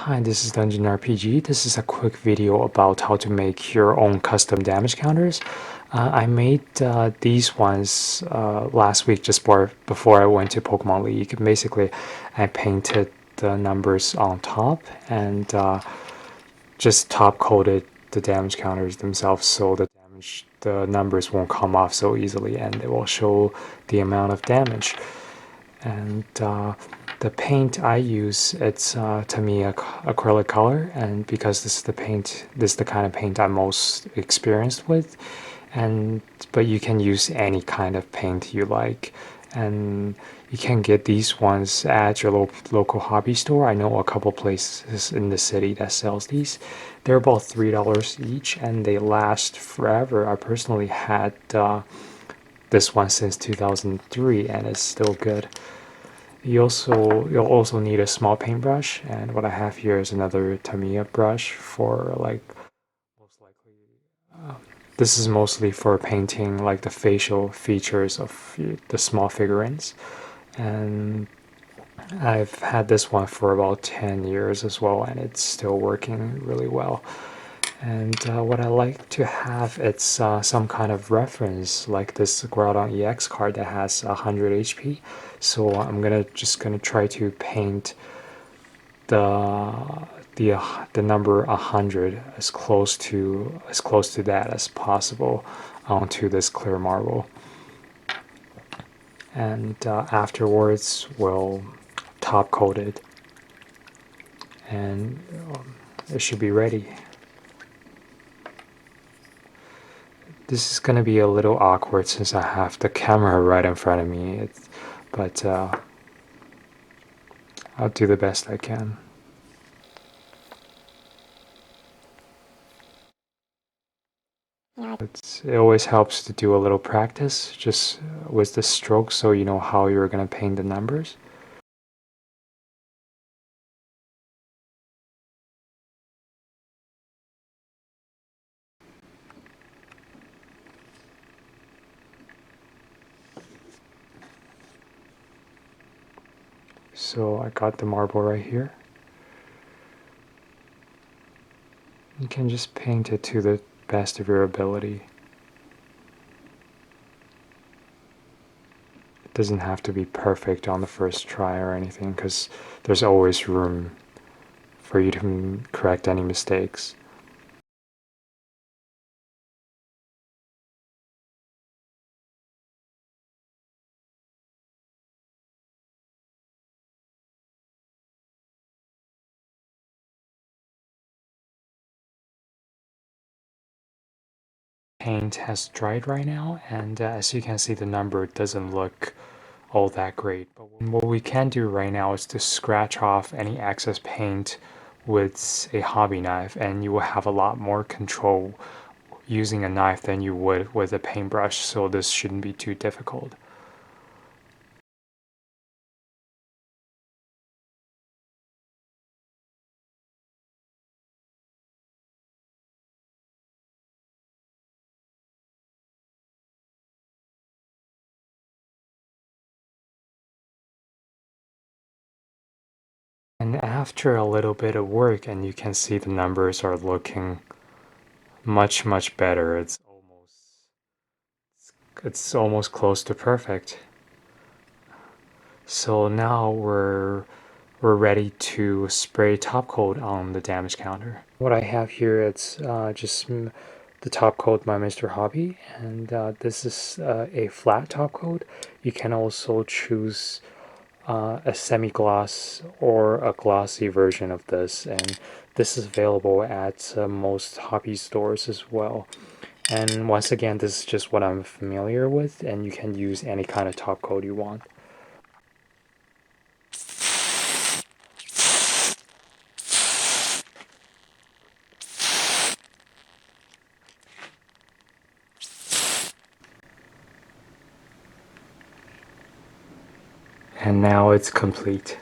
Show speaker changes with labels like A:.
A: Hi, this is Dungeon RPG. This is a quick video about how to make your own custom damage counters. I made these ones last week just before I went to Pokemon League. Basically, I painted the numbers on top and just top coated the damage counters themselves so the numbers won't come off so easily and it will show the amount of damage. And the paint I use, it's Tamiya acrylic color, and because this is the kind of paint I'm most experienced with. But you can use any kind of paint you like, and you can get these ones at your local hobby store. I know a couple places in the city that sells these. They're about $3 each, and they last forever. I personally had this one since 2003, and it's still good. You'll also need a small paintbrush, and what I have here is another Tamiya brush for most likely. This is mostly for painting like the facial features of the small figurines, and I've had this one for about 10 years as well, and it's still working really well. And what I like to have, it's some kind of reference, like this Groudon EX card that has 100 HP. So I'm just gonna try to paint the number 100 as close to that as possible onto this clear marble. And afterwards, we'll top coat it, and it should be ready. This is gonna be a little awkward since I have the camera right in front of me, but I'll do the best I can. It always helps to do a little practice just with the strokes so you know how you're gonna paint the numbers. So I got the marble right here. You can just paint it to the best of your ability. It doesn't have to be perfect on the first try or anything, because there's always room for you to correct any mistakes. Paint has dried right now, and as you can see, the number doesn't look all that great. But what we can do right now is to scratch off any excess paint with a hobby knife, and you will have a lot more control using a knife than you would with a paintbrush, so this shouldn't be too difficult. And after a little bit of work, and you can see the numbers are looking much better. It's almost close to perfect. So now we're ready to spray top coat on the damage counter. What I have here, it's just the top coat by Mr. Hobby, and this is a flat top coat. You can also choose a semi-gloss or a glossy version of this, and this is available at most hobby stores as well. And once again, this is just what I'm familiar with, and you can use any kind of top coat you want. And now it's complete.